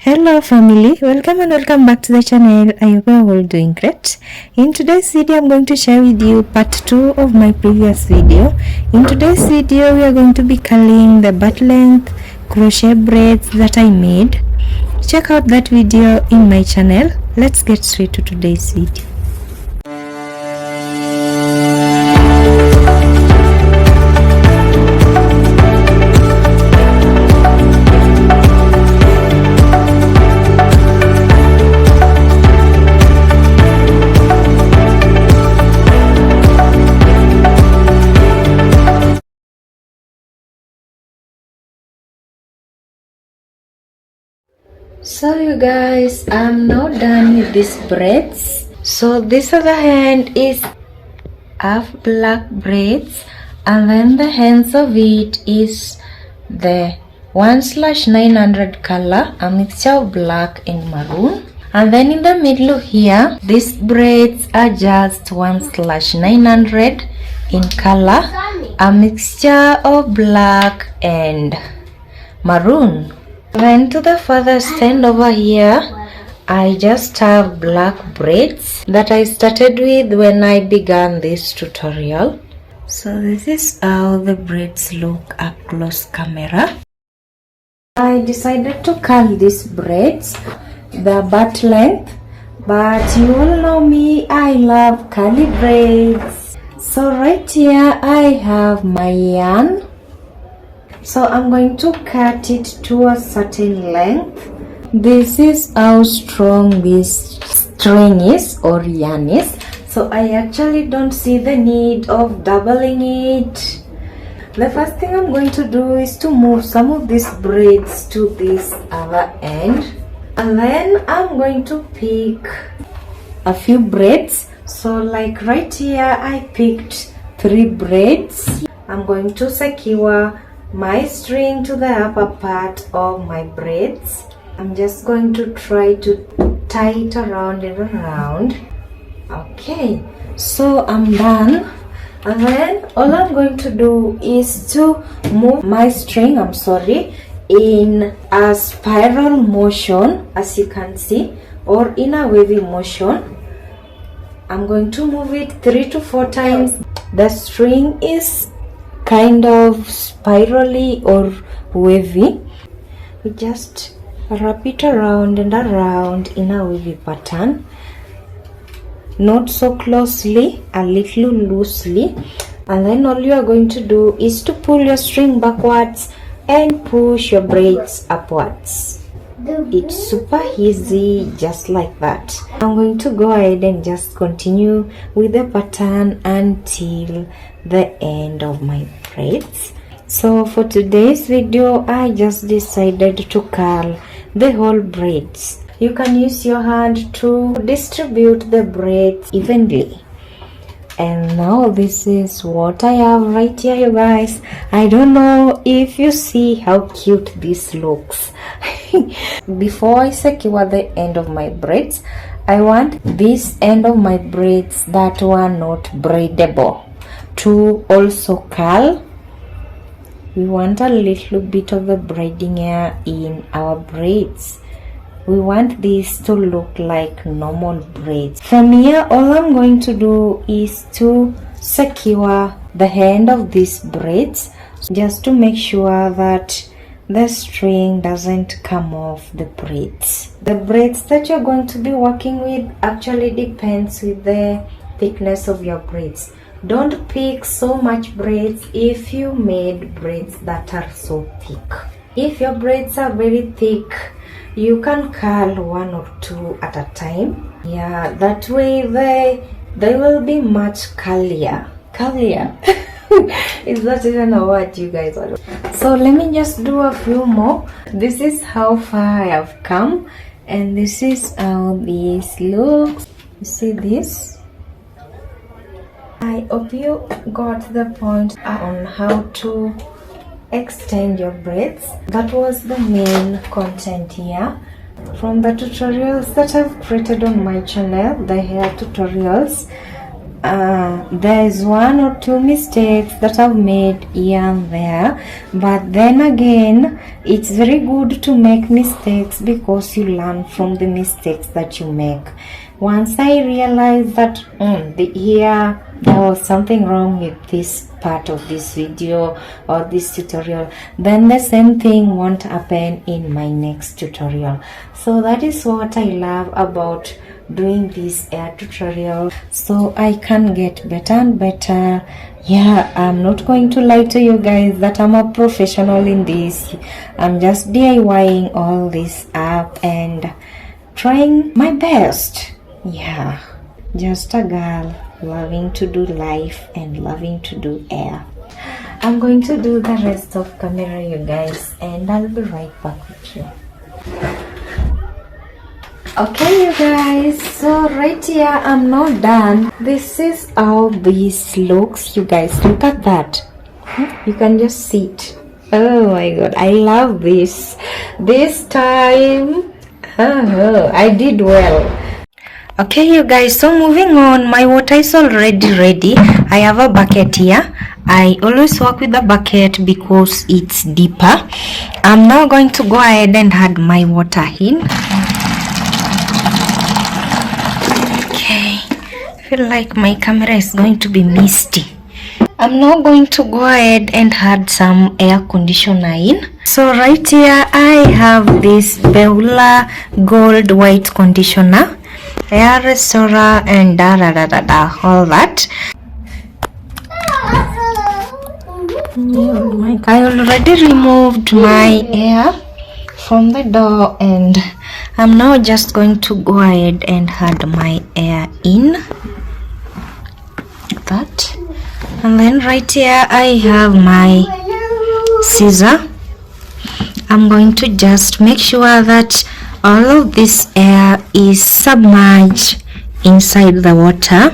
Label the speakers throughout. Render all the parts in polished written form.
Speaker 1: Hello family, welcome back to the channel. I hope you're all doing great. In today's video I'm going to share with you part 2 of my previous video. In today's video we are going to be curling the butt length crochet braids that I made. Check out that video in my channel. Let's get straight to today's video. So you guys, I'm now done with these braids. So this other hand is half black braids, and then the hands of it is the 1/900 color, a mixture of black and maroon. And then in the middle here, these braids are just 1/900 in color, a mixture of black and maroon. Then to the furthest end over here, I just have black braids that I started with when I began this tutorial. So this is how the braids look up close camera. I decided to curl these braids, the butt length, but you all know me, I love curly braids. So right here I have my yarn. So I'm going to cut it to a certain length. This is how strong this string is or yarn is. So I actually don't see the need of doubling it. The first thing I'm going to do is to move some of these braids to this other end. And then I'm going to pick a few braids. So like right here I picked 3 braids. I'm going to secure my string to the upper part of my braids. I'm just going to try to tie it around and around. Okay, so I'm done. And then all I'm going to do is to move my string, in a spiral motion, as you can see, or in a wavy motion. I'm going to move it 3 to 4 times. The string is kind of spirally or wavy. We just wrap it around and around in a wavy pattern, not so closely, a little loosely. And then all you are going to do is to pull your string backwards and push your braids upwards. It's super easy, just like that. I'm going to go ahead and just continue with the pattern until the end of my braids. So for today's video, I just decided to curl the whole braids. You can use your hand to distribute the braids evenly. And now this is what I have right here, you guys. I don't know if you see how cute this looks. Before I secure the end of my braids, I want this end of my braids that were not braidable to also curl. We want a little bit of the braiding hair in our braids. We want this to look like normal braids. From here, all I'm going to do is to secure the end of these braids, just to make sure that the string doesn't come off the braids. The braids that you're going to be working with actually depends with the thickness of your braids. Don't pick so much braids if you made braids that are so thick. If your braids are very thick, you can curl 1 or 2 at a time. Yeah, that way they will be much curlier. Is that even a word, you guys? So let me just do a few more. This is how far I have come, and this is how this looks. You see this? I hope you got the point on how to extend your braids. That was the main content here from the tutorials that I've created on my channel, the hair tutorials. there is one or two mistakes that I've made here and there, but then again it's very good to make mistakes because you learn from the mistakes that you make. Once I realized that there was something wrong with this part of this video or this tutorial, then the same thing won't happen in my next tutorial. So that is what I love about doing this hair tutorial, so I can get better and better. Yeah, I'm not going to lie to you guys that I'm a professional in this. I'm just DIYing all this up and trying my best. Yeah, just a girl loving to do life and loving to do hair. I'm going to do the rest of camera, you guys, and I'll be right back with you. Okay, you guys, so right here I'm not done. This is how this looks, you guys. Look at that. You can just see it. Oh my god, I love this. This time I did well. Okay, you guys, so moving on, my water is already ready. I have a bucket here. I always work with the bucket because it's deeper. I'm now going to go ahead and add my water in. I feel like my camera is going to be misty. I'm now going to go ahead and add some air conditioner in. So right here I have this Beulah Gold White Conditioner, air restorer, and all that. I already removed my air from the door and I'm now just going to go ahead and add my air in. That, and then right here I have my scissor. I'm going to just make sure that all of this air is submerged inside the water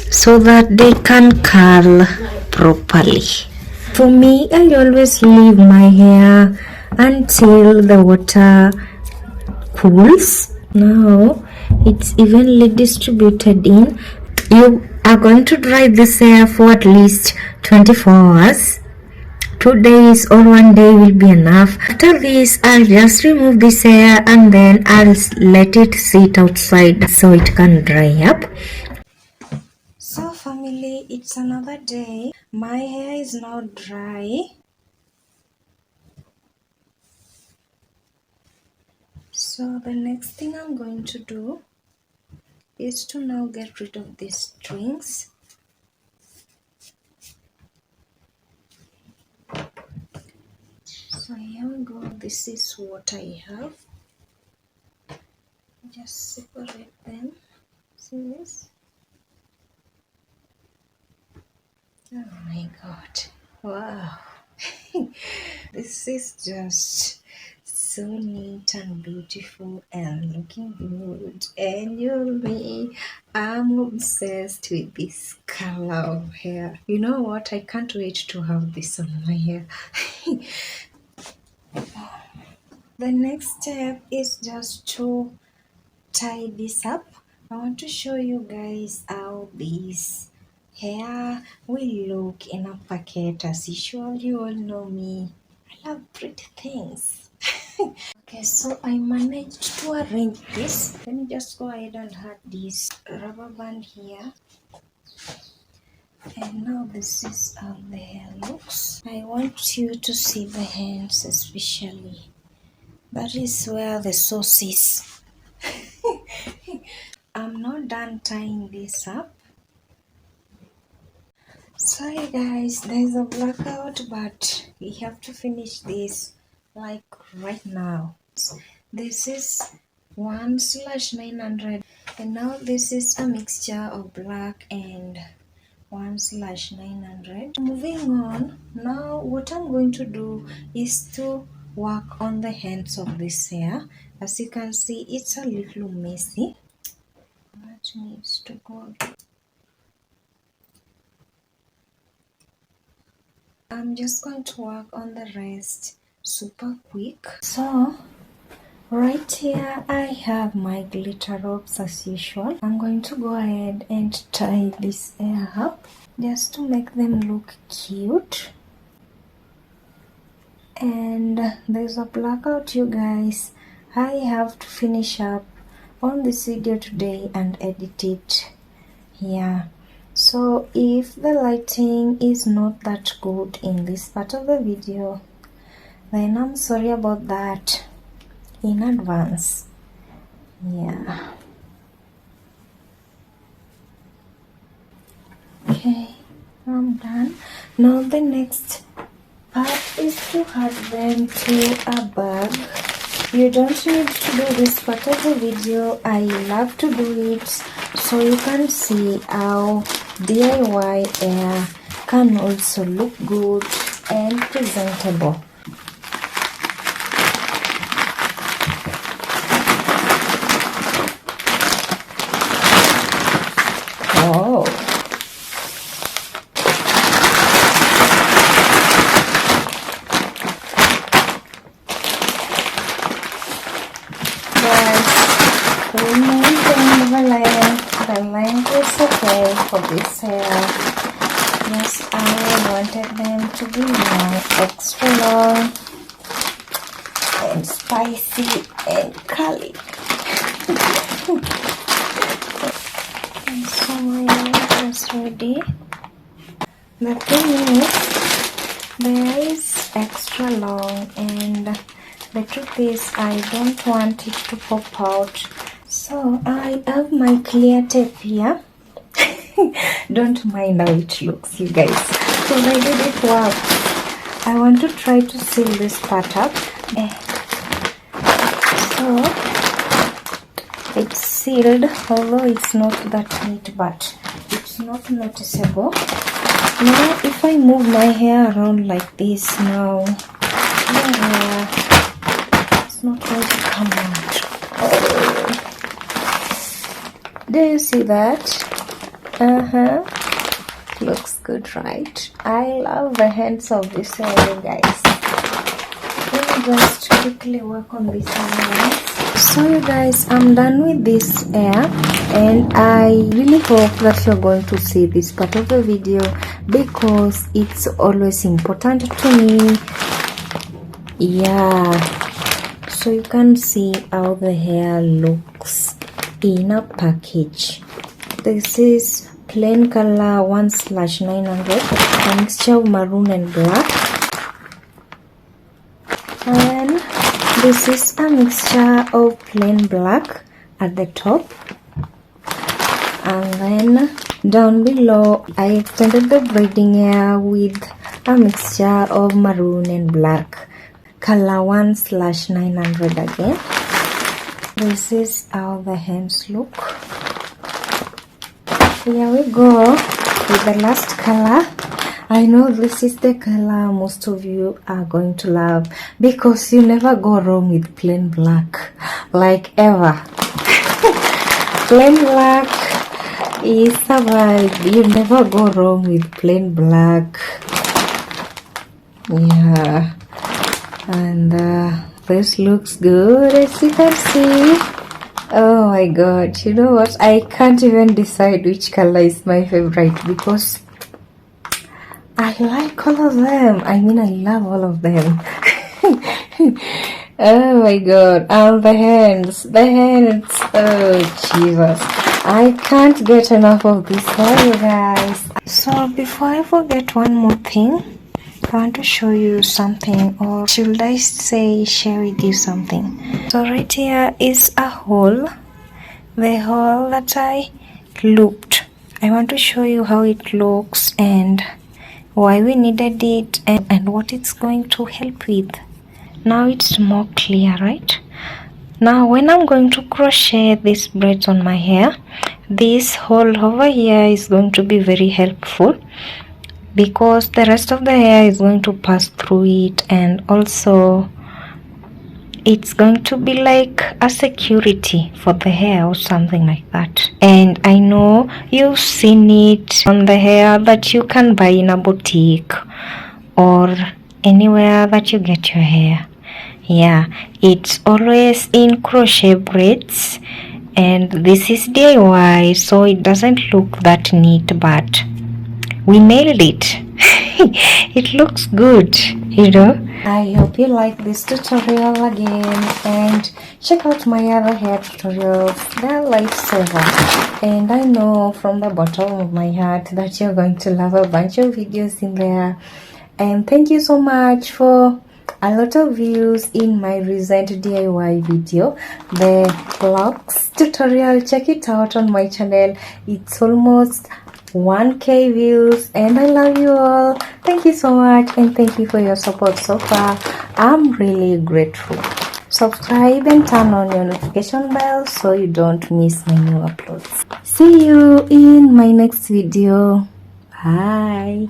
Speaker 1: so that they can curl properly. For me, I always leave my hair until the water cools. Now it's evenly distributed in. You are going to dry this hair for at least 24 hours. 2 days or 1 day will be enough. After this, I'll just remove this hair and then I'll let it sit outside so it can dry up. So family, it's another day. My hair is now dry. So the next thing I'm going to do is to now get rid of these strings. So here we go. This is what I have. Just separate them. See this? Oh my god. Wow. This is just so neat and beautiful and looking good. And you'll be, I'm obsessed with this color of hair. You know what? I can't wait to have this on my hair. The next step is just to tie this up. I want to show you guys how this hair will look in a packet. As usual, you all know me, I love pretty things. Okay, so I managed to arrange this. Let me just go ahead and add this rubber band here. And now this is how the hair looks. I want you to see the hands especially. That is where the sauce is. I'm not done tying this up. Sorry guys, there's a blackout, but we have to finish this like right now. This is 1/900 and now this is a mixture of black and 1/900. Moving on, now what I'm going to do is to work on the hands of this hair. As you can see, it's a little messy. That needs to go. I'm just going to work on the rest super quick. So Right here I have my glitter ropes as usual. I'm going to go ahead and tie this hair up just to make them look cute. And there's a blackout, you guys. I have to finish up on this video today and edit it. Yeah, so if the lighting is not that good in this part of the video, then I'm sorry about that in advance. Yeah. Okay, I'm done. Now the next part is to add them to a bag. You don't need to do this part of the video. I love to do it so you can see how DIY hair can also look good and presentable. Oh. We maintain the length. The length is okay for this hair. Yes, I wanted them to be long, extra long and spicy and curly. So my hair is ready. The thing is, the hair is extra long and the truth is I don't want it to pop out. So I have my clear tape here. Don't mind how it looks, you guys, because I did it well. I want to try to seal this part up. So it's sealed, although it's not that neat, but it's not noticeable. Now if I move my hair around like this now, yeah, it's not going to come out. Oh. Do you see that? Looks good, right? I love the hands of this hair, you guys. Let me just quickly work on this hair. So you guys, I'm done with this hair and I really hope that you're going to see this part of the video because it's always important to me. Yeah, so you can see how the hair looks in a package. This is plain color 1/900, a mixture of maroon and black, and this is a mixture of plain black at the top, and then down below I extended the braiding hair with a mixture of maroon and black, color 1/900 again. This is how the hands look. Here we go with the last color. I know this is the color most of you are going to love because you never go wrong with plain black, like ever. Plain black is a vibe. You never go wrong with plain black. Yeah, and this looks good, as you can see. Oh my god, you know what, I can't even decide which color is my favorite because I like all of them. I mean, I love all of them. Oh my god, and the hands, oh Jesus, I can't get enough of this hair, you guys. So before I forget one more thing, I want to show you something, or should I say share with you something. So right here is a hole, the hole that I looped. I want to show you how it looks and why we needed it and what it's going to help with. Now it's more clear, right? Now when I'm going to crochet these braids on my hair, this hole over here is going to be very helpful because the rest of the hair is going to pass through it, and also it's going to be like a security for the hair or something like that. And I know you've seen it on the hair that you can buy in a boutique or anywhere that you get your hair. Yeah, it's always in crochet braids, and this is DIY, so it doesn't look that neat, but we nailed it. It looks good, you know. I hope you like this tutorial again, and check out my other hair tutorials. They're lifesaver, and I know from the bottom of my heart that you're going to love a bunch of videos in there. And thank you so much for a lot of views in my recent DIY video, the locks tutorial. Check it out on my channel. It's almost 1k views, and I love you all. Thank you so much, and thank you for your support so far. I'm really grateful. Subscribe and turn on your notification bell so you don't miss my new uploads. See you in my next video. Bye.